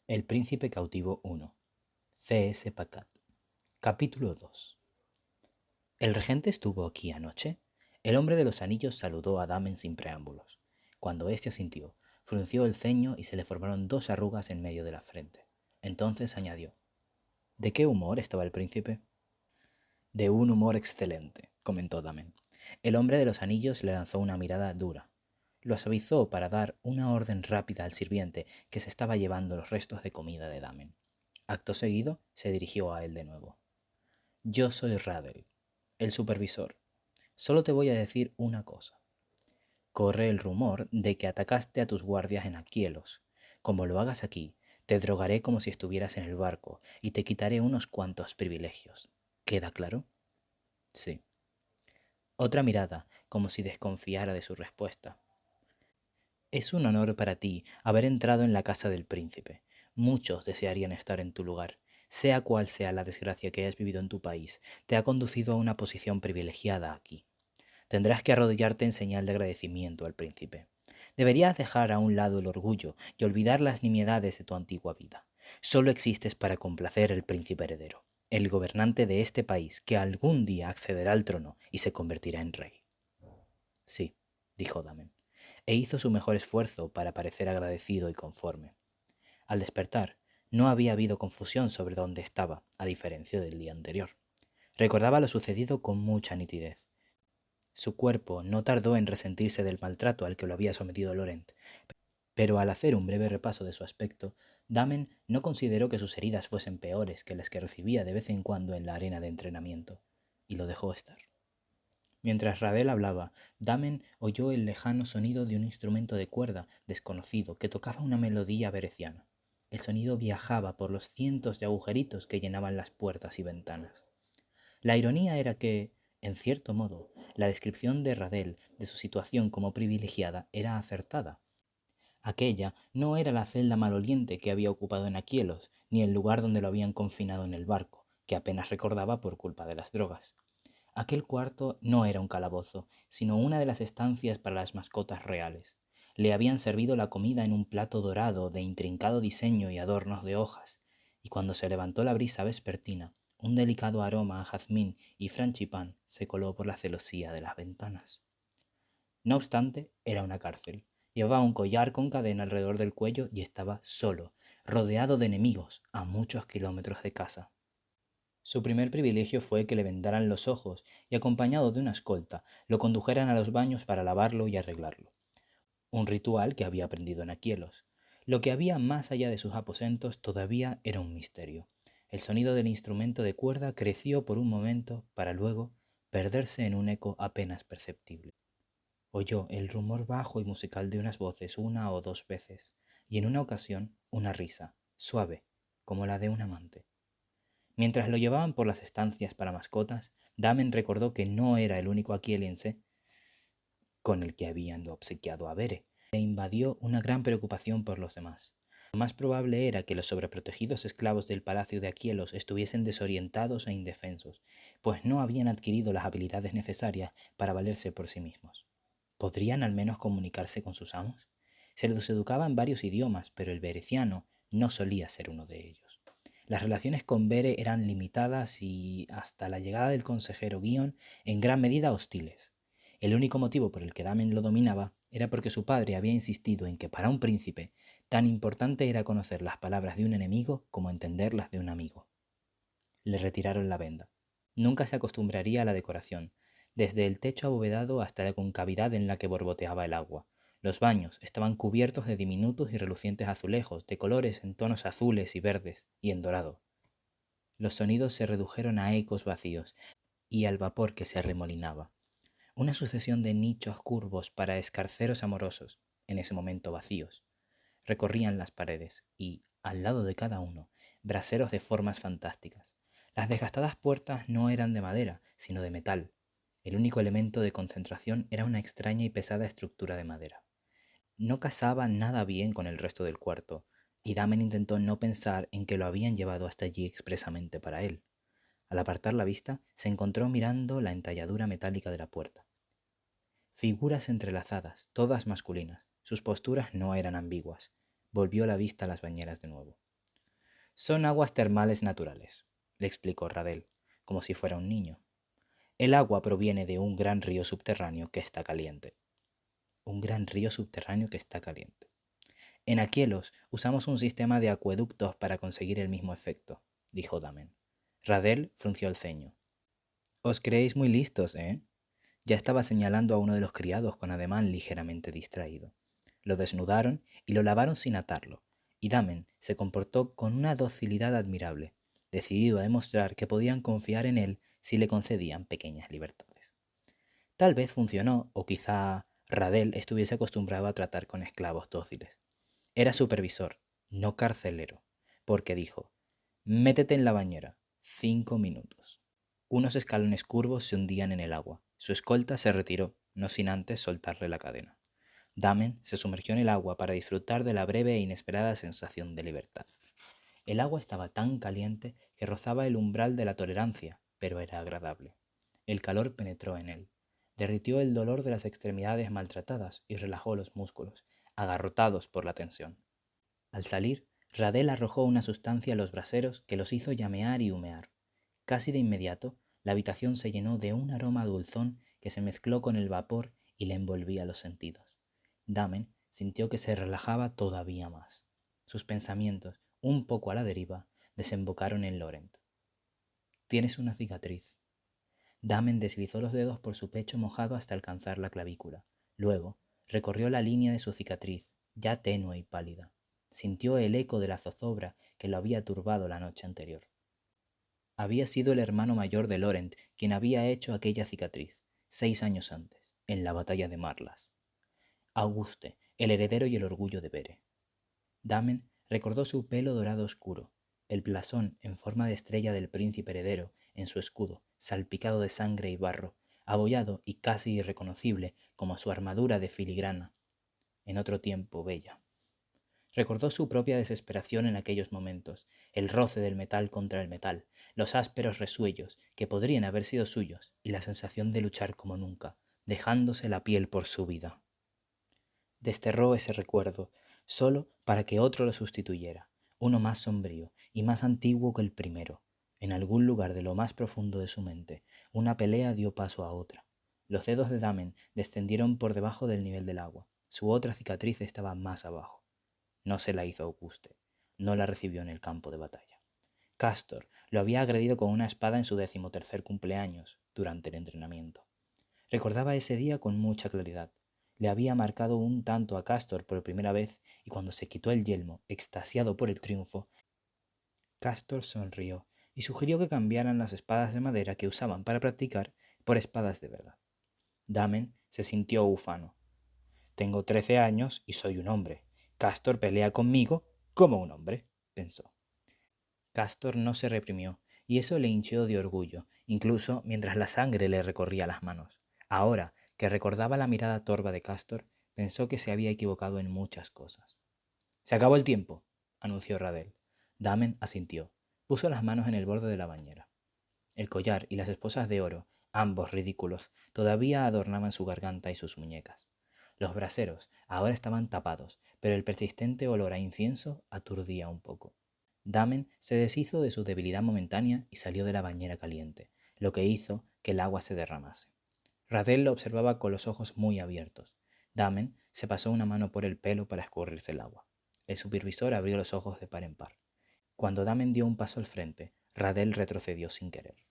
El príncipe cautivo 1. C.S. Pacat. Capítulo 2. ¿El regente estuvo aquí anoche? El hombre de los anillos saludó a Damen sin preámbulos. Cuando éste asintió, frunció el ceño y se le formaron dos arrugas en medio de la frente. Entonces añadió: ¿De qué humor estaba el príncipe? De un humor excelente, comentó Damen. El hombre de los anillos le lanzó una mirada dura. Lo suavizó para dar una orden rápida al sirviente que se estaba llevando los restos de comida de Damen. Acto seguido, se dirigió a él de nuevo. Yo soy Radel, el supervisor. Solo te voy a decir una cosa. Corre el rumor de que atacaste a tus guardias en Aquielos. Como lo hagas aquí, te drogaré como si estuvieras en el barco y te quitaré unos cuantos privilegios. ¿Queda claro? Sí. Otra mirada, como si desconfiara de su respuesta. Es un honor para ti haber entrado en la casa del príncipe. Muchos desearían estar en tu lugar. Sea cual sea la desgracia que hayas vivido en tu país, te ha conducido a una posición privilegiada aquí. Tendrás que arrodillarte en señal de agradecimiento al príncipe. Deberías dejar a un lado el orgullo y olvidar las nimiedades de tu antigua vida. Solo existes para complacer al príncipe heredero, el gobernante de este país que algún día accederá al trono y se convertirá en rey. Sí, dijo Damen, e hizo su mejor esfuerzo para parecer agradecido y conforme. Al despertar, no había habido confusión sobre dónde estaba, a diferencia del día anterior. Recordaba lo sucedido con mucha nitidez. Su cuerpo no tardó en resentirse del maltrato al que lo había sometido Laurent, pero al hacer un breve repaso de su aspecto, Damen no consideró que sus heridas fuesen peores que las que recibía de vez en cuando en la arena de entrenamiento, y lo dejó estar. Mientras Ravel hablaba, Damen oyó el lejano sonido de un instrumento de cuerda desconocido que tocaba una melodía bereciana. El sonido viajaba por los cientos de agujeritos que llenaban las puertas y ventanas. La ironía era que, en cierto modo, la descripción de Radel de su situación como privilegiada era acertada. Aquella no era la celda maloliente que había ocupado en Aquielos, ni el lugar donde lo habían confinado en el barco, que apenas recordaba por culpa de las drogas. Aquel cuarto no era un calabozo, sino una de las estancias para las mascotas reales. Le habían servido la comida en un plato dorado de intrincado diseño y adornos de hojas, y cuando se levantó la brisa vespertina, un delicado aroma a jazmín y franchipán se coló por la celosía de las ventanas. No obstante, era una cárcel. Llevaba un collar con cadena alrededor del cuello y estaba solo, rodeado de enemigos, a muchos kilómetros de casa. Su primer privilegio fue que le vendaran los ojos y, acompañado de una escolta, lo condujeran a los baños para lavarlo y arreglarlo. Un ritual que había aprendido en Aquielos. Lo que había más allá de sus aposentos todavía era un misterio. El sonido del instrumento de cuerda creció por un momento para luego perderse en un eco apenas perceptible. Oyó el rumor bajo y musical de unas voces una o dos veces, y en una ocasión una risa, suave, como la de un amante. Mientras lo llevaban por las estancias para mascotas, Damen recordó que no era el único aquielense con el que habían obsequiado a Bere. Le invadió una gran preocupación por los demás. Lo más probable era que los sobreprotegidos esclavos del palacio de Aquielos estuviesen desorientados e indefensos, pues no habían adquirido las habilidades necesarias para valerse por sí mismos. ¿Podrían al menos comunicarse con sus amos? Se los educaba en varios idiomas, pero el bereciano no solía ser uno de ellos. Las relaciones con Bere eran limitadas y, hasta la llegada del consejero Guion, en gran medida hostiles. El único motivo por el que Damen lo dominaba era porque su padre había insistido en que para un príncipe tan importante era conocer las palabras de un enemigo como entenderlas de un amigo. Le retiraron la venda. Nunca se acostumbraría a la decoración, desde el techo abovedado hasta la concavidad en la que borboteaba el agua. Los baños estaban cubiertos de diminutos y relucientes azulejos, de colores en tonos azules y verdes, y en dorado. Los sonidos se redujeron a ecos vacíos y al vapor que se arremolinaba. Una sucesión de nichos curvos para escarceros amorosos, en ese momento vacíos, recorrían las paredes y, al lado de cada uno, braseros de formas fantásticas. Las desgastadas puertas no eran de madera, sino de metal. El único elemento de concentración era una extraña y pesada estructura de madera. No casaba nada bien con el resto del cuarto, y Damen intentó no pensar en que lo habían llevado hasta allí expresamente para él. Al apartar la vista, se encontró mirando la entalladura metálica de la puerta. Figuras entrelazadas, todas masculinas. Sus posturas no eran ambiguas. Volvió la vista a las bañeras de nuevo. Son aguas termales naturales, le explicó Radel, como si fuera un niño. El agua proviene de un gran río subterráneo que está caliente. Un gran río subterráneo que está caliente. En Aquielos usamos un sistema de acueductos para conseguir el mismo efecto, dijo Damen. Radel frunció el ceño. Os creéis muy listos, ¿eh? Ya estaba señalando a uno de los criados con ademán ligeramente distraído. Lo desnudaron y lo lavaron sin atarlo, y Damen se comportó con una docilidad admirable, decidido a demostrar que podían confiar en él si le concedían pequeñas libertades. Tal vez funcionó, o quizá Radel estuviese acostumbrado a tratar con esclavos dóciles. Era supervisor, no carcelero, porque dijo, métete en la bañera, 5 minutos. Unos escalones curvos se hundían en el agua. Su escolta se retiró, no sin antes soltarle la cadena. Damen se sumergió en el agua para disfrutar de la breve e inesperada sensación de libertad. El agua estaba tan caliente que rozaba el umbral de la tolerancia, pero era agradable. El calor penetró en él, derritió el dolor de las extremidades maltratadas y relajó los músculos, agarrotados por la tensión. Al salir, Radel arrojó una sustancia a los braseros que los hizo llamear y humear. Casi de inmediato, la habitación se llenó de un aroma dulzón que se mezcló con el vapor y le envolvía los sentidos. Damen sintió que se relajaba todavía más. Sus pensamientos, un poco a la deriva, desembocaron en Laurent. Tienes una cicatriz. Damen deslizó los dedos por su pecho mojado hasta alcanzar la clavícula. Luego, recorrió la línea de su cicatriz, ya tenue y pálida. Sintió el eco de la zozobra que lo había turbado la noche anterior. Había sido el hermano mayor de Laurent quien había hecho aquella cicatriz, 6 años antes, en la batalla de Marlas. Auguste, el heredero y el orgullo de Bere. Damen recordó su pelo dorado oscuro, el blasón en forma de estrella del príncipe heredero en su escudo, salpicado de sangre y barro, abollado y casi irreconocible como su armadura de filigrana, en otro tiempo bella. Recordó su propia desesperación en aquellos momentos, el roce del metal contra el metal, los ásperos resuellos que podrían haber sido suyos y la sensación de luchar como nunca, dejándose la piel por su vida. Desterró ese recuerdo, solo para que otro lo sustituyera, uno más sombrío y más antiguo que el primero. En algún lugar de lo más profundo de su mente, una pelea dio paso a otra. Los dedos de Damen descendieron por debajo del nivel del agua. Su otra cicatriz estaba más abajo. No se la hizo Auguste. No la recibió en el campo de batalla. Castor lo había agredido con una espada en su 13º cumpleaños, durante el entrenamiento. Recordaba ese día con mucha claridad. Le había marcado un tanto a Castor por primera vez y cuando se quitó el yelmo, extasiado por el triunfo, Castor sonrió y sugirió que cambiaran las espadas de madera que usaban para practicar por espadas de verdad. Damen se sintió ufano. Tengo 13 años y soy un hombre. Castor pelea conmigo como un hombre, pensó. Castor no se reprimió, y eso le hinchó de orgullo, incluso mientras la sangre le recorría las manos. Ahora que recordaba la mirada torva de Castor, pensó que se había equivocado en muchas cosas. Se acabó el tiempo, anunció Radel. Damen asintió. Puso las manos en el borde de la bañera. El collar y las esposas de oro, ambos ridículos, todavía adornaban su garganta y sus muñecas. Los braseros ahora estaban tapados, pero el persistente olor a incienso aturdía un poco. Damen se deshizo de su debilidad momentánea y salió de la bañera caliente, lo que hizo que el agua se derramase. Radel lo observaba con los ojos muy abiertos. Damen se pasó una mano por el pelo para escurrirse el agua. El supervisor abrió los ojos de par en par. Cuando Damen dio un paso al frente, Radel retrocedió sin querer.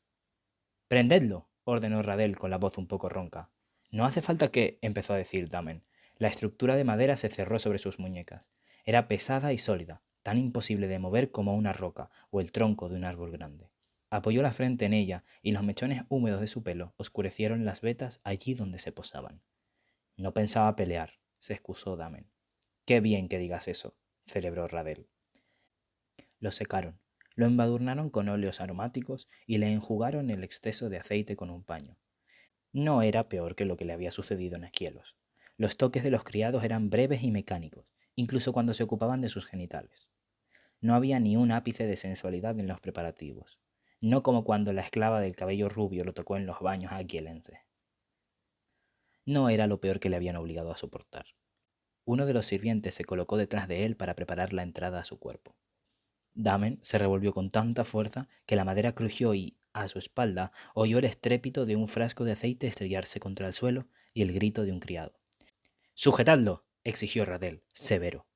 «¡Prendedlo!», ordenó Radel con la voz un poco ronca. «No hace falta que», empezó a decir Damen. La estructura de madera se cerró sobre sus muñecas. Era pesada y sólida, tan imposible de mover como una roca o el tronco de un árbol grande. Apoyó la frente en ella y los mechones húmedos de su pelo oscurecieron las vetas allí donde se posaban. «No pensaba pelear», se excusó Damen. «Qué bien que digas eso», celebró Radel. Lo secaron, lo embadurnaron con óleos aromáticos y le enjugaron el exceso de aceite con un paño. No era peor que lo que le había sucedido en Esquielos. Los toques de los criados eran breves y mecánicos, incluso cuando se ocupaban de sus genitales. No había ni un ápice de sensualidad en los preparativos, no como cuando la esclava del cabello rubio lo tocó en los baños aquielenses. No era lo peor que le habían obligado a soportar. Uno de los sirvientes se colocó detrás de él para preparar la entrada a su cuerpo. Damen se revolvió con tanta fuerza que la madera crujió y, a su espalda, oyó el estrépito de un frasco de aceite estrellarse contra el suelo y el grito de un criado. ¡Sujetadlo!, exigió Radel, severo.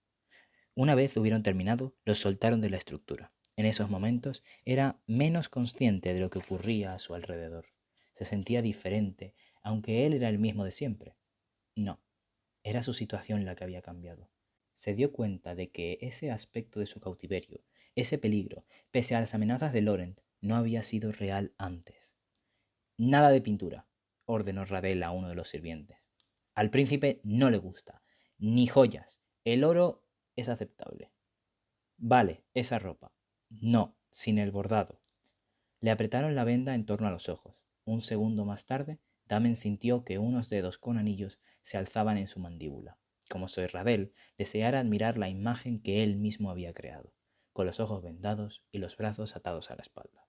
Una vez hubieron terminado, los soltaron de la estructura. En esos momentos era menos consciente de lo que ocurría a su alrededor. Se sentía diferente, aunque él era el mismo de siempre. No, era su situación la que había cambiado. Se dio cuenta de que ese aspecto de su cautiverio, ese peligro, pese a las amenazas de Laurent, no había sido real antes. Nada de pintura, ordenó Radel a uno de los sirvientes. Al príncipe no le gusta, ni joyas. El oro es aceptable. Vale, esa ropa. No, sin el bordado. Le apretaron la venda en torno a los ojos. Un segundo más tarde, Damen sintió que unos dedos con anillos se alzaban en su mandíbula, como si Ravel deseara admirar la imagen que él mismo había creado, con los ojos vendados y los brazos atados a la espalda.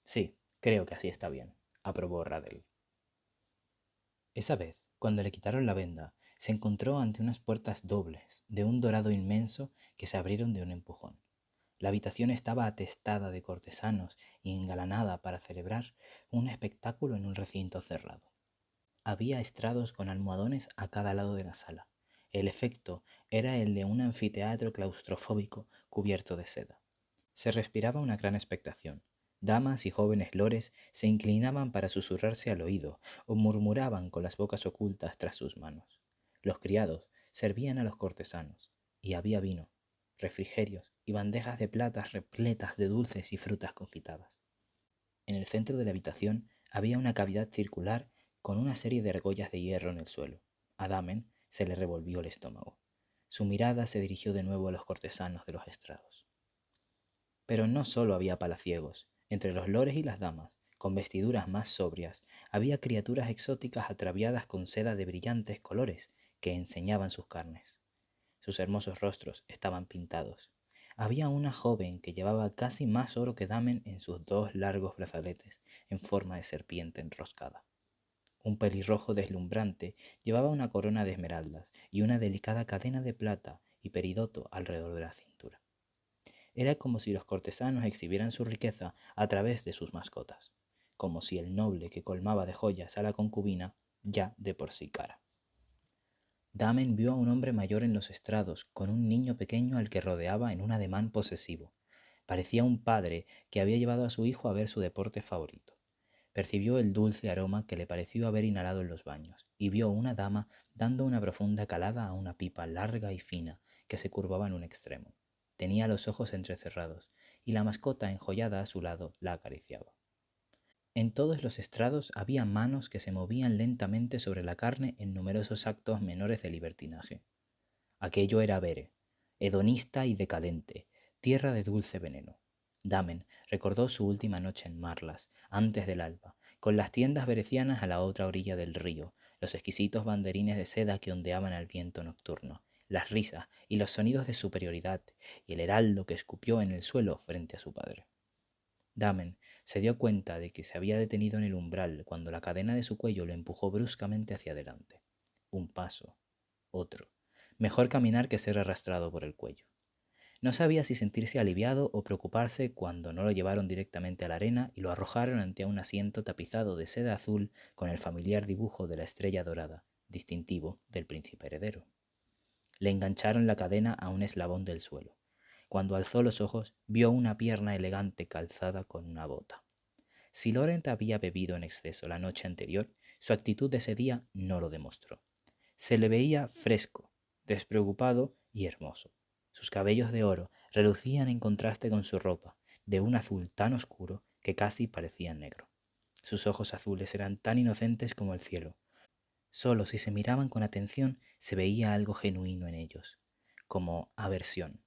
Sí, creo que así está bien, aprobó Radel. Esa vez, cuando le quitaron la venda, se encontró ante unas puertas dobles, de un dorado inmenso, que se abrieron de un empujón. La habitación estaba atestada de cortesanos y engalanada para celebrar un espectáculo en un recinto cerrado. Había estrados con almohadones a cada lado de la sala. El efecto era el de un anfiteatro claustrofóbico cubierto de seda. Se respiraba una gran expectación. Damas y jóvenes lores se inclinaban para susurrarse al oído o murmuraban con las bocas ocultas tras sus manos. Los criados servían a los cortesanos, y había vino, refrigerios y bandejas de plata repletas de dulces y frutas confitadas. En el centro de la habitación había una cavidad circular con una serie de argollas de hierro en el suelo. A Damen se le revolvió el estómago. Su mirada se dirigió de nuevo a los cortesanos de los estrados. Pero no solo había palaciegos. Entre los lores y las damas, con vestiduras más sobrias, había criaturas exóticas ataviadas con seda de brillantes colores que enseñaban sus carnes. Sus hermosos rostros estaban pintados. Había una joven que llevaba casi más oro que Damen en sus dos largos brazaletes en forma de serpiente enroscada. Un pelirrojo deslumbrante llevaba una corona de esmeraldas y una delicada cadena de plata y peridoto alrededor de la cintura. Era como si los cortesanos exhibieran su riqueza a través de sus mascotas, como si el noble que colmaba de joyas a la concubina ya de por sí cara. Damen vio a un hombre mayor en los estrados, con un niño pequeño al que rodeaba en un ademán posesivo. Parecía un padre que había llevado a su hijo a ver su deporte favorito. Percibió el dulce aroma que le pareció haber inhalado en los baños, y vio una dama dando una profunda calada a una pipa larga y fina que se curvaba en un extremo. Tenía los ojos entrecerrados, y la mascota enjollada a su lado la acariciaba. En todos los estrados había manos que se movían lentamente sobre la carne en numerosos actos menores de libertinaje. Aquello era Vere, hedonista y decadente, tierra de dulce veneno. Damen recordó su última noche en Marlas, antes del alba, con las tiendas berecianas a la otra orilla del río, los exquisitos banderines de seda que ondeaban al viento nocturno, las risas y los sonidos de superioridad, y el heraldo que escupió en el suelo frente a su padre. Damen se dio cuenta de que se había detenido en el umbral cuando la cadena de su cuello lo empujó bruscamente hacia adelante. Un paso, otro. Mejor caminar que ser arrastrado por el cuello. No sabía si sentirse aliviado o preocuparse cuando no lo llevaron directamente a la arena y lo arrojaron ante un asiento tapizado de seda azul con el familiar dibujo de la estrella dorada, distintivo del príncipe heredero. Le engancharon la cadena a un eslabón del suelo. Cuando alzó los ojos, vio una pierna elegante calzada con una bota. Si Laurent había bebido en exceso la noche anterior, su actitud de ese día no lo demostró. Se le veía fresco, despreocupado y hermoso. Sus cabellos de oro relucían en contraste con su ropa, de un azul tan oscuro que casi parecía negro. Sus ojos azules eran tan inocentes como el cielo. Solo si se miraban con atención se veía algo genuino en ellos, como aversión.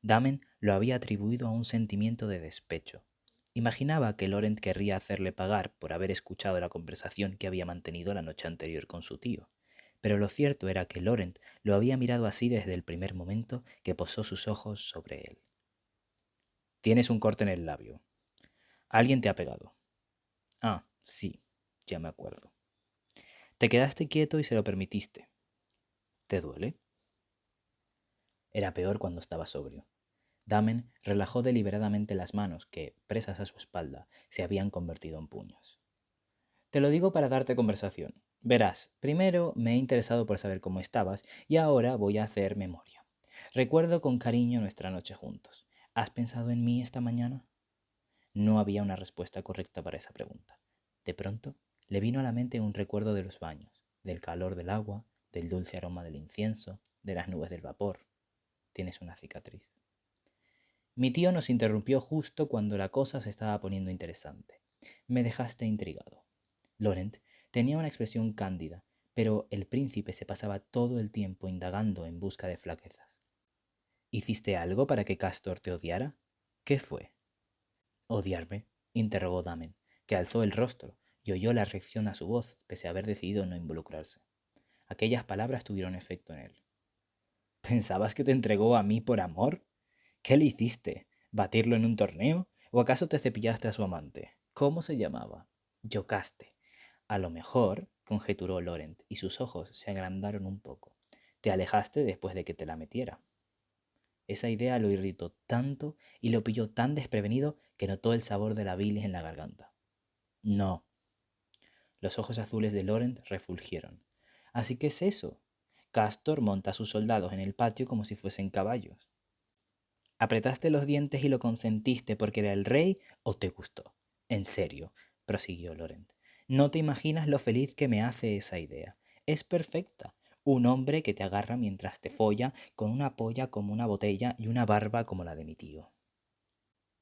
Damen lo había atribuido a un sentimiento de despecho. Imaginaba que Laurent querría hacerle pagar por haber escuchado la conversación que había mantenido la noche anterior con su tío. Pero lo cierto era que Laurent lo había mirado así desde el primer momento que posó sus ojos sobre él. Tienes un corte en el labio. Alguien te ha pegado. Ah, sí, ya me acuerdo. Te quedaste quieto y se lo permitiste. ¿Te duele? Era peor cuando estaba sobrio. Damen relajó deliberadamente las manos que, presas a su espalda, se habían convertido en puños. Te lo digo para darte conversación. Verás, primero me he interesado por saber cómo estabas y ahora voy a hacer memoria. Recuerdo con cariño nuestra noche juntos. ¿Has pensado en mí esta mañana? No había una respuesta correcta para esa pregunta. De pronto, le vino a la mente un recuerdo de los baños, del calor del agua, del dulce aroma del incienso, de las nubes del vapor. Tienes una cicatriz. Mi tío nos interrumpió justo cuando la cosa se estaba poniendo interesante. Me dejaste intrigado. Laurent tenía una expresión cándida, pero el príncipe se pasaba todo el tiempo indagando en busca de flaquezas. ¿Hiciste algo para que Castor te odiara? ¿Qué fue? ¿Odiarme? Interrogó Damen, que alzó el rostro y oyó la reacción a su voz, pese a haber decidido no involucrarse. Aquellas palabras tuvieron efecto en él. ¿Pensabas que te entregó a mí por amor? ¿Qué le hiciste? ¿Batirlo en un torneo? ¿O acaso te cepillaste a su amante? ¿Cómo se llamaba? Yocaste. A lo mejor, conjeturó Laurent, y sus ojos se agrandaron un poco. Te alejaste después de que te la metiera. Esa idea lo irritó tanto y lo pilló tan desprevenido que notó el sabor de la bilis en la garganta. No. Los ojos azules de Laurent refulgieron. ¿Así que es eso? Castor monta a sus soldados en el patio como si fuesen caballos. ¿Apretaste los dientes y lo consentiste porque era el rey o te gustó? En serio, prosiguió Laurent. No te imaginas lo feliz que me hace esa idea. Es perfecta. Un hombre que te agarra mientras te folla, con una polla como una botella y una barba como la de mi tío.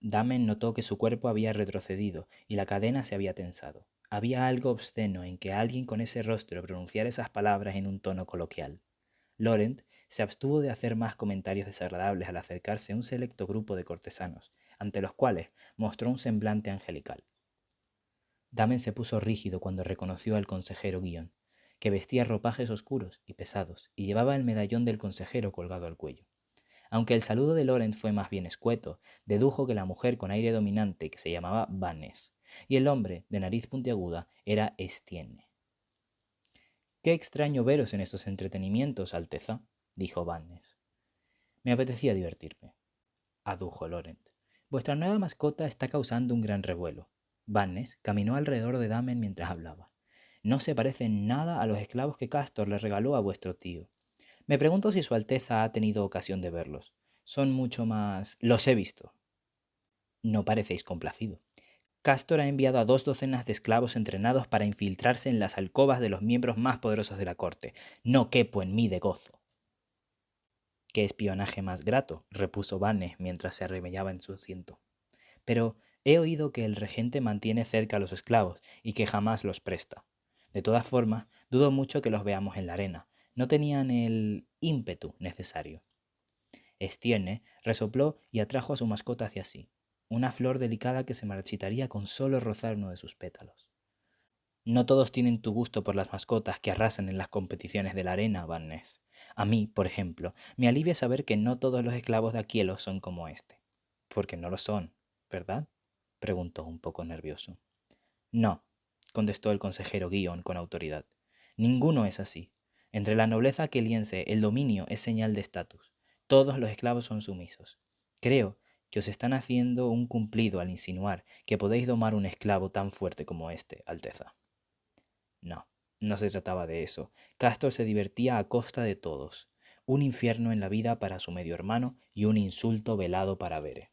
Damen notó que su cuerpo había retrocedido y la cadena se había tensado. Había algo obsceno en que alguien con ese rostro pronunciara esas palabras en un tono coloquial. Laurent se abstuvo de hacer más comentarios desagradables al acercarse a un selecto grupo de cortesanos, ante los cuales mostró un semblante angelical. Damen se puso rígido cuando reconoció al consejero Guion, que vestía ropajes oscuros y pesados y llevaba el medallón del consejero colgado al cuello. Aunque el saludo de Laurent fue más bien escueto, dedujo que la mujer con aire dominante que se llamaba Vannes y el hombre de nariz puntiaguda era Estienne. «Qué extraño veros en estos entretenimientos, Alteza», dijo Vannes. «Me apetecía divertirme», adujo Laurent. «Vuestra nueva mascota está causando un gran revuelo». Vannes caminó alrededor de Damen mientras hablaba. «No se parece en nada a los esclavos que Castor le regaló a vuestro tío. Me pregunto si Su Alteza ha tenido ocasión de verlos. Son mucho más... Los he visto». «No parecéis complacido. Castor ha enviado a 2 docenas de esclavos entrenados para infiltrarse en las alcobas de los miembros más poderosos de la corte. No quepo en mí de gozo». «Qué espionaje más grato», repuso Vannes mientras se arremellaba en su asiento. «Pero he oído que el regente mantiene cerca a los esclavos y que jamás los presta. De todas formas, dudo mucho que los veamos en la arena. No tenían el ímpetu necesario». Estienne resopló y atrajo a su mascota hacia sí, una flor delicada que se marchitaría con solo rozar uno de sus pétalos. «No todos tienen tu gusto por las mascotas que arrasan en las competiciones de la arena, Vannes. A mí, por ejemplo, me alivia saber que no todos los esclavos de Aquilo son como este». «Porque no lo son, ¿verdad?», preguntó un poco nervioso. «No», contestó el consejero Guion con autoridad. «Ninguno es así. Entre la nobleza aquiliense el dominio es señal de estatus. Todos los esclavos son sumisos. Creo que os están haciendo un cumplido al insinuar que podéis domar un esclavo tan fuerte como este, Alteza». No, no se trataba de eso. Castor se divertía a costa de todos. Un infierno en la vida para su medio hermano y un insulto velado para Bere.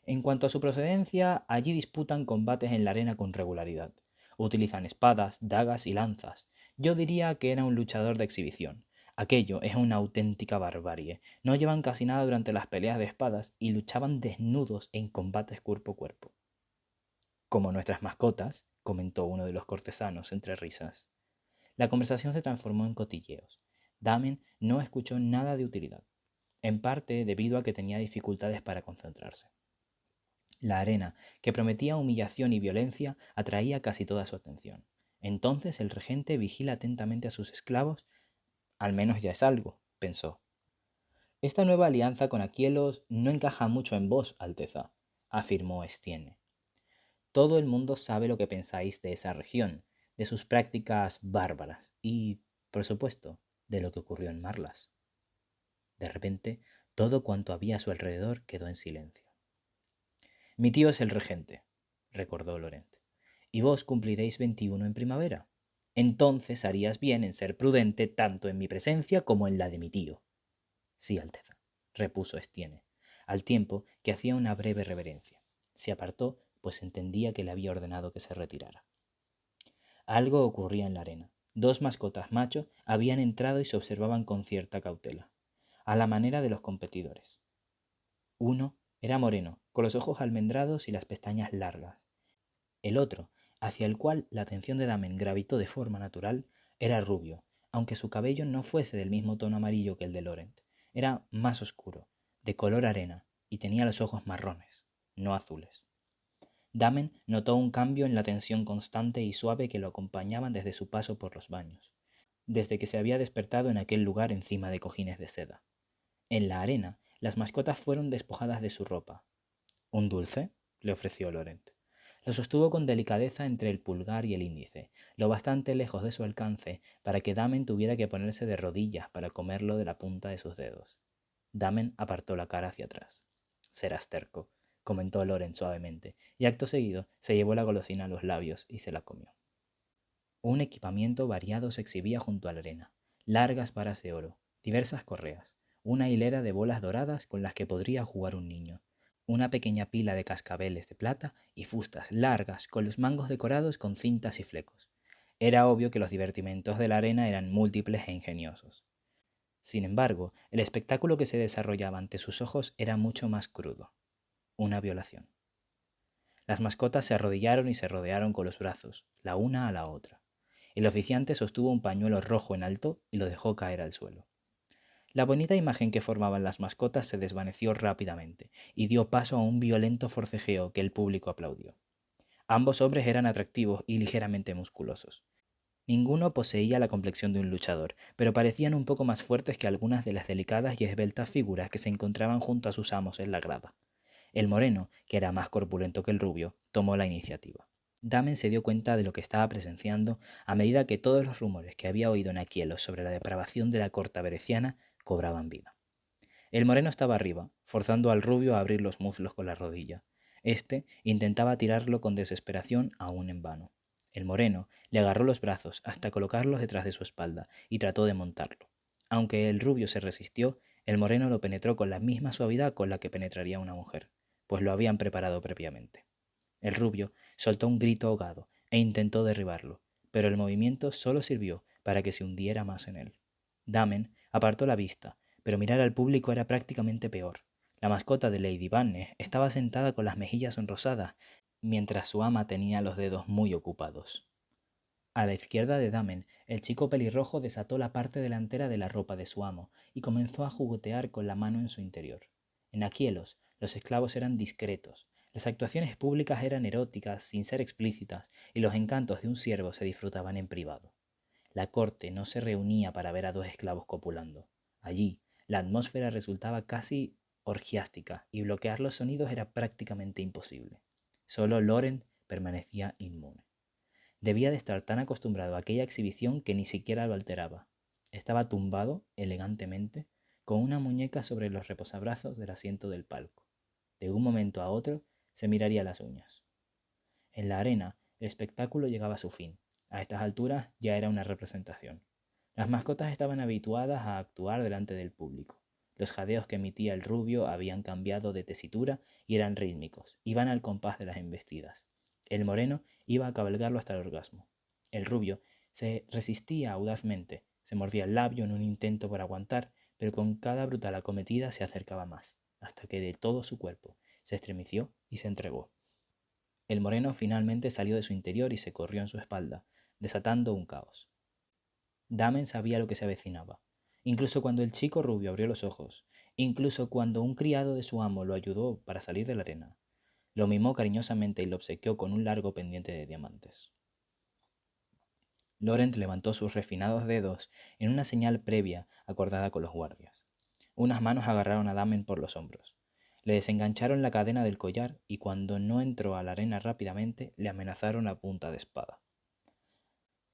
En cuanto a su procedencia, allí disputan combates en la arena con regularidad. Utilizan espadas, dagas y lanzas. Yo diría que era un luchador de exhibición. Aquello es una auténtica barbarie. No llevan casi nada durante las peleas de espadas y luchaban desnudos en combates cuerpo a cuerpo. «Como nuestras mascotas», comentó uno de los cortesanos entre risas. La conversación se transformó en cotilleos. Damen no escuchó nada de utilidad, en parte debido a que tenía dificultades para concentrarse. La arena, que prometía humillación y violencia, atraía casi toda su atención. Entonces el regente vigila atentamente a sus esclavos. Al menos ya es algo, pensó. «Esta nueva alianza con Aquielos no encaja mucho en vos, Alteza», afirmó Estienne. «Todo el mundo sabe lo que pensáis de esa región, de sus prácticas bárbaras y, por supuesto, de lo que ocurrió en Marlas». De repente, Todo cuanto había a su alrededor quedó en silencio. Mi tío es el regente, recordó Laurent, y vos cumpliréis 21 en primavera. Entonces harías bien en ser prudente tanto en mi presencia como en la de mi tío. Sí, Alteza, repuso Estienne, al tiempo que hacía una breve reverencia. Se apartó, pues entendía que le había ordenado que se retirara. Algo ocurría en la arena. Dos mascotas macho habían entrado y se observaban con cierta cautela, a la manera de los competidores. Uno era moreno, con los ojos almendrados y las pestañas largas. El otro, hacia el cual la atención de Damen gravitó de forma natural, era rubio, aunque su cabello no fuese del mismo tono amarillo que el de Laurent. Era más oscuro, de color arena, y tenía los ojos marrones, no azules. Damen notó un cambio en la tensión constante y suave que lo acompañaban desde su paso por los baños, desde que se había despertado en aquel lugar encima de cojines de seda. En la arena, las mascotas fueron despojadas de su ropa. ¿Un dulce?, le ofreció Laurent. Lo sostuvo con delicadeza entre el pulgar y el índice, lo bastante lejos de su alcance para que Damen tuviera que ponerse de rodillas para comerlo de la punta de sus dedos. Damen apartó la cara hacia atrás. Serás terco, comentó Laurent suavemente, y acto seguido se llevó la golosina a los labios y se la comió. Un equipamiento variado se exhibía junto a la arena. Largas varas de oro, diversas correas, una hilera de bolas doradas con las que podría jugar un niño, una pequeña pila de cascabeles de plata y fustas largas con los mangos decorados con cintas y flecos. Era obvio que los divertimentos de la arena eran múltiples e ingeniosos. Sin embargo, el espectáculo que se desarrollaba ante sus ojos era mucho más crudo. Una violación. Las mascotas se arrodillaron y se rodearon con los brazos, la una a la otra. El oficiante sostuvo un pañuelo rojo en alto y lo dejó caer al suelo. La bonita imagen que formaban las mascotas se desvaneció rápidamente y dio paso a un violento forcejeo que el público aplaudió. Ambos hombres eran atractivos y ligeramente musculosos. Ninguno poseía la complexión de un luchador, pero parecían un poco más fuertes que algunas de las delicadas y esbeltas figuras que se encontraban junto a sus amos en la grada. El moreno, que era más corpulento que el rubio, tomó la iniciativa. Damen se dio cuenta de lo que estaba presenciando a medida que todos los rumores que había oído en Aquielos sobre la depravación de la corte bereciana cobraban vida. El moreno estaba arriba, forzando al rubio a abrir los muslos con la rodilla. Este intentaba tirarlo con desesperación, aún en vano. El moreno le agarró los brazos hasta colocarlos detrás de su espalda y trató de montarlo. Aunque el rubio se resistió, el moreno lo penetró con la misma suavidad con la que penetraría una mujer, pues lo habían preparado previamente. El rubio soltó un grito ahogado e intentó derribarlo, pero el movimiento solo sirvió para que se hundiera más en él. Damen apartó la vista, pero mirar al público era prácticamente peor. La mascota de Lady Banne estaba sentada con las mejillas sonrosadas, mientras su ama tenía los dedos muy ocupados. A la izquierda de Damen, el chico pelirrojo desató la parte delantera de la ropa de su amo y comenzó a juguetear con la mano en su interior. En Aquielos, los esclavos eran discretos, las actuaciones públicas eran eróticas sin ser explícitas y los encantos de un siervo se disfrutaban en privado. La corte no se reunía para ver a dos esclavos copulando. Allí, la atmósfera resultaba casi orgiástica y bloquear los sonidos era prácticamente imposible. Solo Laurent permanecía inmune. Debía de estar tan acostumbrado a aquella exhibición que ni siquiera lo alteraba. Estaba tumbado, elegantemente, con una muñeca sobre los reposabrazos del asiento del palco. De un momento a otro se miraría las uñas. En la arena, el espectáculo llegaba a su fin. A estas alturas ya era una representación. Las mascotas estaban habituadas a actuar delante del público. Los jadeos que emitía el rubio habían cambiado de tesitura y eran rítmicos, iban al compás de las embestidas. El moreno iba a cabalgarlo hasta el orgasmo. El rubio se resistía audazmente, se mordía el labio en un intento por aguantar, pero con cada brutal acometida se acercaba más, hasta que de todo su cuerpo se estremeció y se entregó. El moreno finalmente salió de su interior y se corrió en su espalda, desatando un caos. Damen sabía lo que se avecinaba. Incluso cuando el chico rubio abrió los ojos, incluso cuando un criado de su amo lo ayudó para salir de la arena, lo mimó cariñosamente y lo obsequió con un largo pendiente de diamantes. Laurent levantó sus refinados dedos en una señal previa acordada con los guardias. Unas manos agarraron a Damen por los hombros. Le desengancharon la cadena del collar y cuando no entró a la arena rápidamente le amenazaron a punta de espada.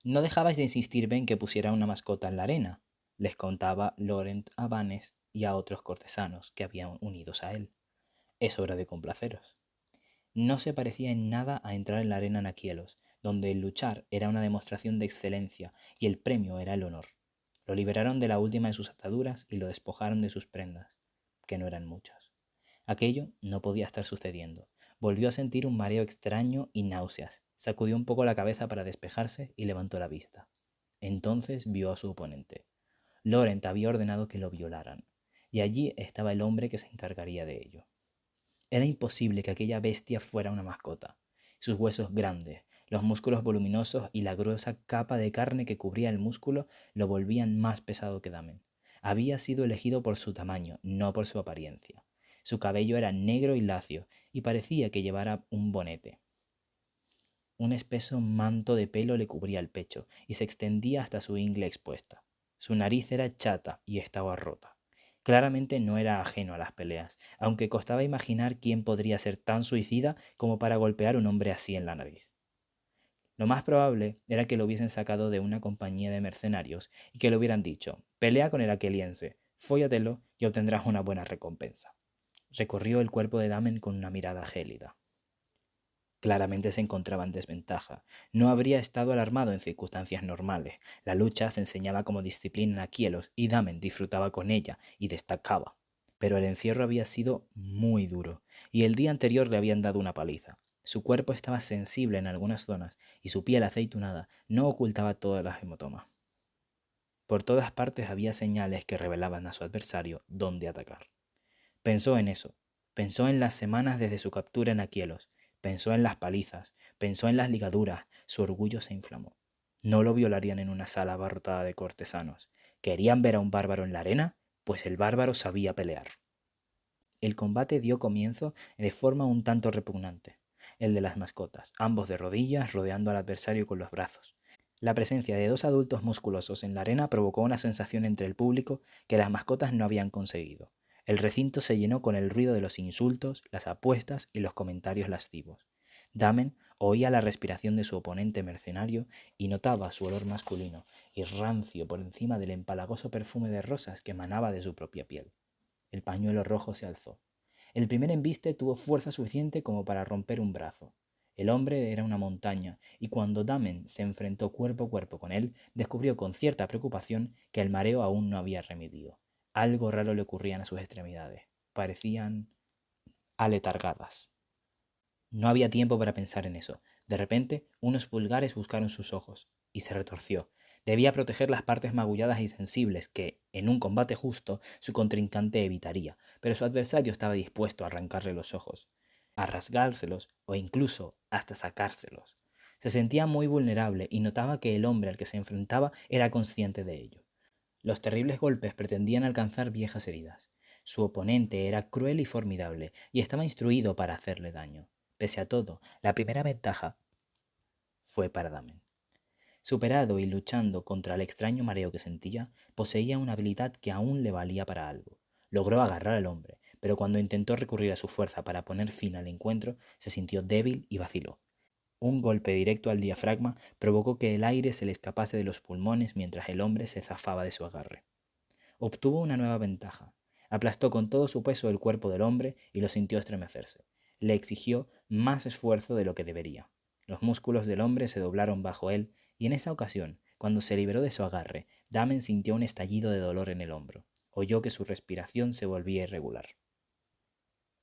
No dejabais de insistirme en que pusiera una mascota en la arena, les contaba Laurent a Vannes y a otros cortesanos que habían unidos a él. Es hora de complaceros. No se parecía en nada a entrar en la arena en Aquielos, donde el luchar era una demostración de excelencia y el premio era el honor. Lo liberaron de la última de sus ataduras y lo despojaron de sus prendas, que no eran muchas. Aquello no podía estar sucediendo. Volvió a sentir un mareo extraño y náuseas. Sacudió un poco la cabeza para despejarse y levantó la vista. Entonces vio a su oponente. Laurent había ordenado que lo violaran, y allí estaba el hombre que se encargaría de ello. Era imposible que aquella bestia fuera una mascota. Sus huesos grandes, los músculos voluminosos y la gruesa capa de carne que cubría el músculo lo volvían más pesado que Damen. Había sido elegido por su tamaño, no por su apariencia. Su cabello era negro y lacio, y parecía que llevara un bonete. Un espeso manto de pelo le cubría el pecho y se extendía hasta su ingle expuesta. Su nariz era chata y estaba rota. Claramente no era ajeno a las peleas, aunque costaba imaginar quién podría ser tan suicida como para golpear a un hombre así en la nariz. Lo más probable era que lo hubiesen sacado de una compañía de mercenarios y que le hubieran dicho: pelea con el aqueliense, fóllatelo y obtendrás una buena recompensa. Recorrió el cuerpo de Damen con una mirada gélida. Claramente se encontraba en desventaja. No habría estado alarmado en circunstancias normales. La lucha se enseñaba como disciplina en Aquielos y Damen disfrutaba con ella y destacaba. Pero el encierro había sido muy duro y el día anterior le habían dado una paliza. Su cuerpo estaba sensible en algunas zonas y su piel aceitunada no ocultaba todas las hematomas. Por todas partes había señales que revelaban a su adversario dónde atacar. Pensó en eso. Pensó en las semanas desde su captura en Aquielos. Pensó en las palizas. Pensó en las ligaduras. Su orgullo se inflamó. No lo violarían en una sala abarrotada de cortesanos. ¿Querían ver a un bárbaro en la arena? Pues el bárbaro sabía pelear. El combate dio comienzo de forma un tanto repugnante. El de las mascotas, ambos de rodillas rodeando al adversario con los brazos. La presencia de dos adultos musculosos en la arena provocó una sensación entre el público que las mascotas no habían conseguido. El recinto se llenó con el ruido de los insultos, las apuestas y los comentarios lascivos. Damen oía la respiración de su oponente mercenario y notaba su olor masculino y rancio por encima del empalagoso perfume de rosas que emanaba de su propia piel. El pañuelo rojo se alzó. El primer embiste tuvo fuerza suficiente como para romper un brazo. El hombre era una montaña, y cuando Damen se enfrentó cuerpo a cuerpo con él, descubrió con cierta preocupación que el mareo aún no había remediado. Algo raro le ocurría a sus extremidades. Parecían aletargadas. No había tiempo para pensar en eso. De repente, unos pulgares buscaron sus ojos, y se retorció. Debía proteger las partes magulladas y sensibles que, en un combate justo, su contrincante evitaría, pero su adversario estaba dispuesto a arrancarle los ojos, a rasgárselos o incluso hasta sacárselos. Se sentía muy vulnerable y notaba que el hombre al que se enfrentaba era consciente de ello. Los terribles golpes pretendían alcanzar viejas heridas. Su oponente era cruel y formidable, y estaba instruido para hacerle daño. Pese a todo, la primera ventaja fue para Damen. Superado y luchando contra el extraño mareo que sentía, poseía una habilidad que aún le valía para algo. Logró agarrar al hombre, pero cuando intentó recurrir a su fuerza para poner fin al encuentro, se sintió débil y vaciló. Un golpe directo al diafragma provocó que el aire se le escapase de los pulmones mientras el hombre se zafaba de su agarre. Obtuvo una nueva ventaja. Aplastó con todo su peso el cuerpo del hombre y lo sintió estremecerse. Le exigió más esfuerzo de lo que debería. Los músculos del hombre se doblaron bajo él y en esta ocasión, cuando se liberó de su agarre, Damen sintió un estallido de dolor en el hombro. Oyó que su respiración se volvía irregular.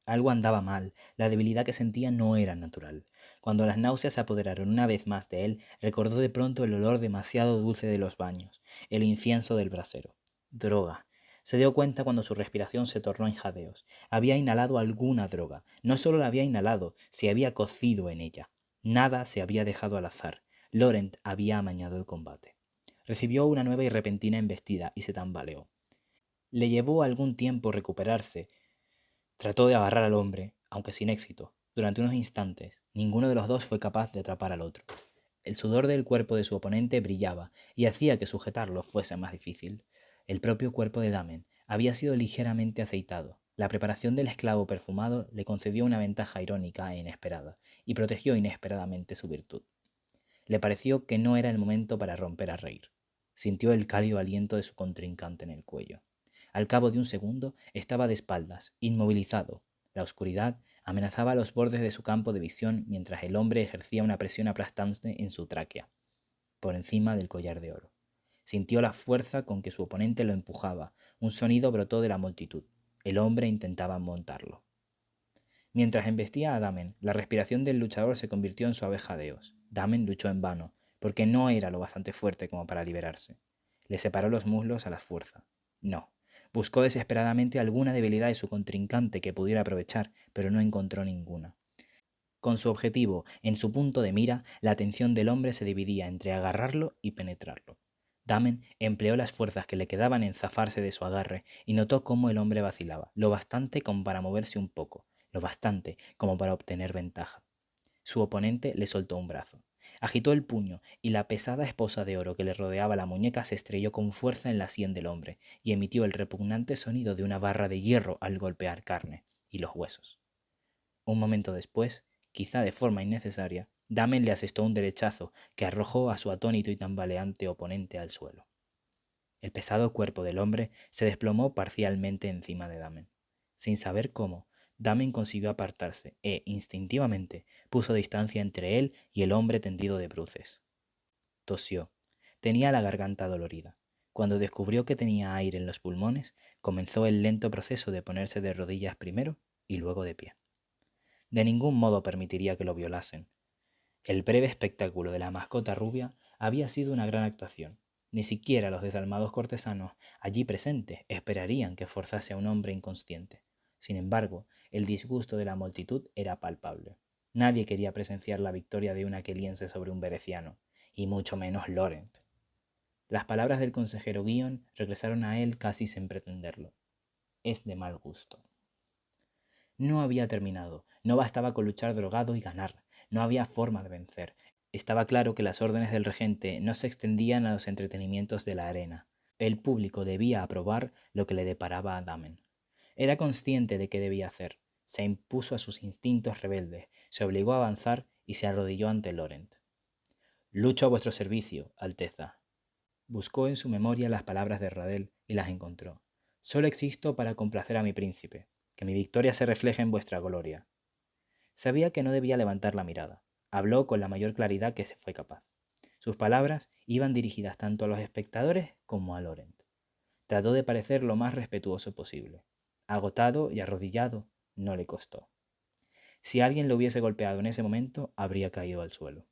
Algo andaba mal, la debilidad que sentía no era natural. Cuando las náuseas se apoderaron una vez más de él, recordó de pronto el olor demasiado dulce de los baños, el incienso del brasero. Droga. Se dio cuenta cuando su respiración se tornó en jadeos. Había inhalado alguna droga. No solo la había inhalado, se había cocido en ella. Nada se había dejado al azar. Laurent había amañado el combate. Recibió una nueva y repentina embestida y se tambaleó. Le llevó algún tiempo recuperarse. Trató de agarrar al hombre, aunque sin éxito. Durante unos instantes, ninguno de los dos fue capaz de atrapar al otro. El sudor del cuerpo de su oponente brillaba y hacía que sujetarlo fuese más difícil. El propio cuerpo de Damen había sido ligeramente aceitado. La preparación del esclavo perfumado le concedió una ventaja irónica e inesperada, y protegió inesperadamente su virtud. Le pareció que no era el momento para romper a reír. Sintió el cálido aliento de su contrincante en el cuello. Al cabo de un segundo estaba de espaldas, inmovilizado. La oscuridad amenazaba los bordes de su campo de visión mientras el hombre ejercía una presión aplastante en su tráquea, por encima del collar de oro. Sintió la fuerza con que su oponente lo empujaba. Un sonido brotó de la multitud. El hombre intentaba montarlo. Mientras embestía a Damen, la respiración del luchador se convirtió en suaves jadeos. Damen luchó en vano, porque no era lo bastante fuerte como para liberarse. Le separó los muslos a la fuerza. No. Buscó desesperadamente alguna debilidad de su contrincante que pudiera aprovechar, pero no encontró ninguna. Con su objetivo en su punto de mira, la atención del hombre se dividía entre agarrarlo y penetrarlo. Damen empleó las fuerzas que le quedaban en zafarse de su agarre y notó cómo el hombre vacilaba, lo bastante como para moverse un poco, lo bastante como para obtener ventaja. Su oponente le soltó un brazo. Agitó el puño y la pesada esposa de oro que le rodeaba la muñeca se estrelló con fuerza en la sien del hombre y emitió el repugnante sonido de una barra de hierro al golpear carne y los huesos. Un momento después, quizá de forma innecesaria, Damen le asestó un derechazo que arrojó a su atónito y tambaleante oponente al suelo. El pesado cuerpo del hombre se desplomó parcialmente encima de Damen. Sin saber cómo, Damen consiguió apartarse e, instintivamente, puso distancia entre él y el hombre tendido de bruces. Tosió. Tenía la garganta dolorida. Cuando descubrió que tenía aire en los pulmones, comenzó el lento proceso de ponerse de rodillas primero y luego de pie. De ningún modo permitiría que lo violasen. El breve espectáculo de la mascota rubia había sido una gran actuación. Ni siquiera los desalmados cortesanos allí presentes esperarían que forzase a un hombre inconsciente. Sin embargo, el disgusto de la multitud era palpable. Nadie quería presenciar la victoria de un aqueliense sobre un bereciano, y mucho menos Laurent. Las palabras del consejero Guion regresaron a él casi sin pretenderlo. Es de mal gusto. No había terminado, no bastaba con luchar drogado y ganar, no había forma de vencer. Estaba claro que las órdenes del regente no se extendían a los entretenimientos de la arena. El público debía aprobar lo que le deparaba a Damen. Era consciente de qué debía hacer. Se impuso a sus instintos rebeldes, se obligó a avanzar y se arrodilló ante Laurent. Lucho a vuestro servicio, Alteza. Buscó en su memoria las palabras de Radel y las encontró. Solo existo para complacer a mi príncipe. Que mi victoria se refleje en vuestra gloria. Sabía que no debía levantar la mirada. Habló con la mayor claridad que se fue capaz. Sus palabras iban dirigidas tanto a los espectadores como a Laurent. Trató de parecer lo más respetuoso posible. Agotado y arrodillado, no le costó. Si alguien lo hubiese golpeado en ese momento, habría caído al suelo.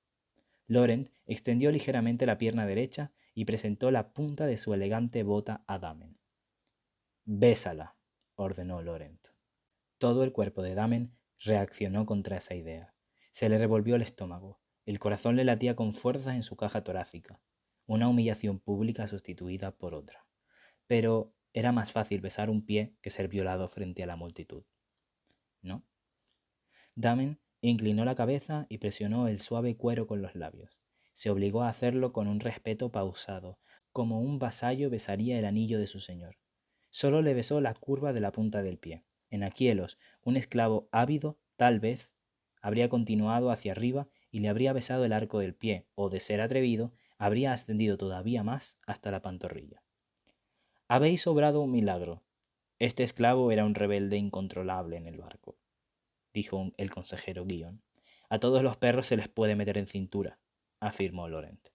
Laurent extendió ligeramente la pierna derecha y presentó la punta de su elegante bota a Damen. «Bésala», ordenó Laurent. Todo el cuerpo de Damen reaccionó contra esa idea. Se le revolvió el estómago. El corazón le latía con fuerza en su caja torácica. Una humillación pública sustituida por otra. Pero era más fácil besar un pie que ser violado frente a la multitud. ¿No? Damen inclinó la cabeza y presionó el suave cuero con los labios. Se obligó a hacerlo con un respeto pausado, como un vasallo besaría el anillo de su señor. Solo le besó la curva de la punta del pie. En Aquielos, un esclavo ávido, tal vez, habría continuado hacia arriba y le habría besado el arco del pie, o, de ser atrevido, habría ascendido todavía más hasta la pantorrilla. Habéis obrado un milagro. Este esclavo era un rebelde incontrolable en el barco, dijo el consejero Guion. A todos los perros se les puede meter en cintura, afirmó Laurent.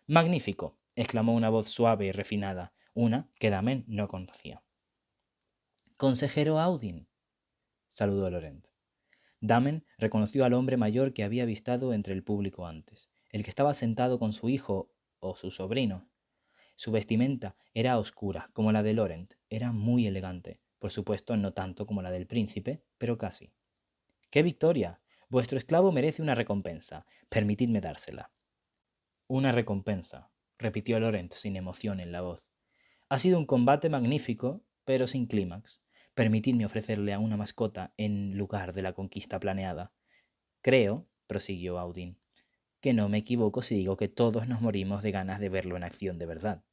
Magnífico, exclamó una voz suave y refinada, una que Damen no conocía. Consejero Audin, saludó Laurent. Damen reconoció al hombre mayor que había avistado entre el público antes, el que estaba sentado con su hijo o su sobrino. Su vestimenta era oscura, como la de Laurent. Era muy elegante, por supuesto no tanto como la del príncipe, pero casi. ¡Qué victoria! Vuestro esclavo merece una recompensa. Permitidme dársela. Una recompensa, repitió Laurent sin emoción en la voz. Ha sido un combate magnífico, pero sin clímax. Permitidme ofrecerle a una mascota en lugar de la conquista planeada. Creo, prosiguió Audin, que no me equivoco si digo que todos nos morimos de ganas de verlo en acción de verdad.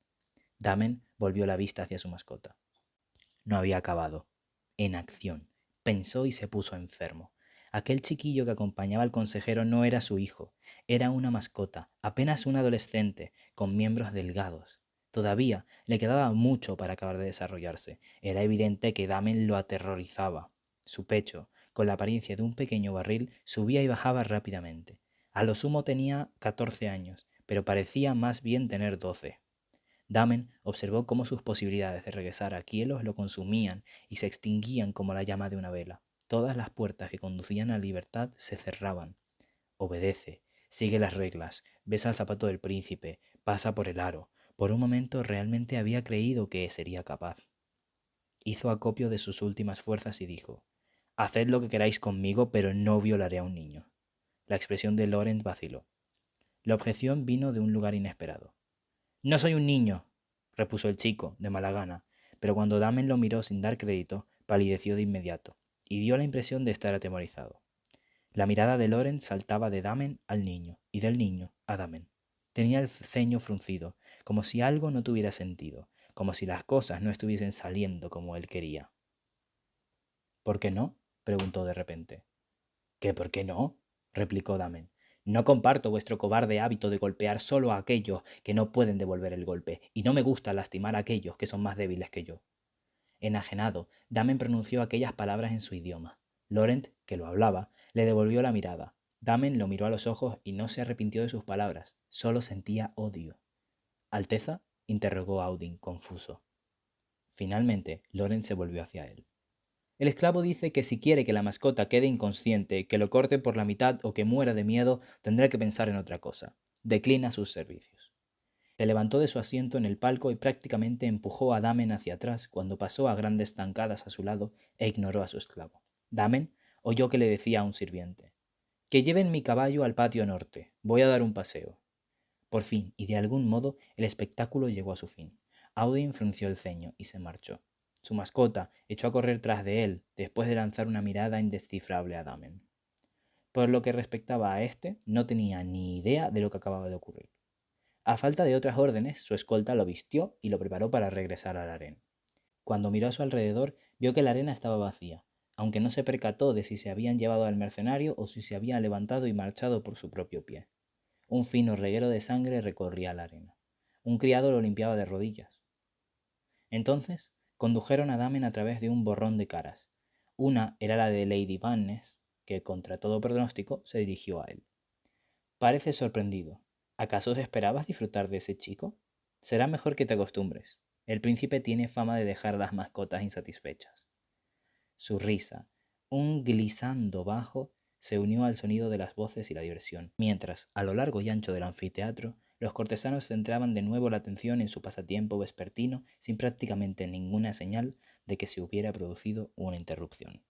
Damen volvió la vista hacia su mascota. No había acabado. En acción. Pensó y se puso enfermo. Aquel chiquillo que acompañaba al consejero no era su hijo, era una mascota, apenas un adolescente, con miembros delgados. Todavía le quedaba mucho para acabar de desarrollarse. Era evidente que Damen lo aterrorizaba. Su pecho, con la apariencia de un pequeño barril, subía y bajaba rápidamente. A lo sumo tenía 14 años, pero parecía más bien tener 12. Damen observó cómo sus posibilidades de regresar a Kielos lo consumían y se extinguían como la llama de una vela. Todas las puertas que conducían a la libertad se cerraban. Obedece, sigue las reglas, besa al zapato del príncipe, pasa por el aro. Por un momento realmente había creído que sería capaz. Hizo acopio de sus últimas fuerzas y dijo: «Haced lo que queráis conmigo, pero no violaré a un niño». La expresión de Laurent vaciló. La objeción vino de un lugar inesperado. «No soy un niño», repuso el chico, de mala gana, pero cuando Damen lo miró sin dar crédito, palideció de inmediato, y dio la impresión de estar atemorizado. La mirada de Laurent saltaba de Damen al niño, y del niño a Damen. Tenía el ceño fruncido, como si algo no tuviera sentido, como si las cosas no estuviesen saliendo como él quería. «¿Por qué no?», preguntó de repente. «¿Qué por qué no?», replicó Damen. «No comparto vuestro cobarde hábito de golpear solo a aquellos que no pueden devolver el golpe, y no me gusta lastimar a aquellos que son más débiles que yo». Enajenado, Damen pronunció aquellas palabras en su idioma. Laurent, que lo hablaba, le devolvió la mirada. Damen lo miró a los ojos y no se arrepintió de sus palabras, solo sentía odio. «¿Alteza?», interrogó Audin, confuso. Finalmente, Laurent se volvió hacia él. «El esclavo dice que si quiere que la mascota quede inconsciente, que lo corte por la mitad o que muera de miedo, tendrá que pensar en otra cosa. Declina sus servicios». Se levantó de su asiento en el palco y prácticamente empujó a Damen hacia atrás cuando pasó a grandes zancadas a su lado e ignoró a su esclavo. Damen oyó que le decía a un sirviente: «Que lleven mi caballo al patio norte. Voy a dar un paseo». Por fin, y de algún modo, el espectáculo llegó a su fin. Audin frunció el ceño y se marchó. Su mascota echó a correr tras de él, después de lanzar una mirada indescifrable a Damen. Por lo que respectaba a este, no tenía ni idea de lo que acababa de ocurrir. A falta de otras órdenes, su escolta lo vistió y lo preparó para regresar al harén. Cuando miró a su alrededor, vio que la arena estaba vacía, aunque no se percató de si se habían llevado al mercenario o si se había levantado y marchado por su propio pie. Un fino reguero de sangre recorría la arena. Un criado lo limpiaba de rodillas. Entonces, condujeron a Damen a través de un borrón de caras. Una era la de Lady Vannes, que, contra todo pronóstico, se dirigió a él. «Parece sorprendido. ¿Acaso esperabas disfrutar de ese chico? Será mejor que te acostumbres. El príncipe tiene fama de dejar a las mascotas insatisfechas». Su risa, un glissando bajo, se unió al sonido de las voces y la diversión, mientras, a lo largo y ancho del anfiteatro, los cortesanos centraban de nuevo la atención en su pasatiempo vespertino sin prácticamente ninguna señal de que se hubiera producido una interrupción.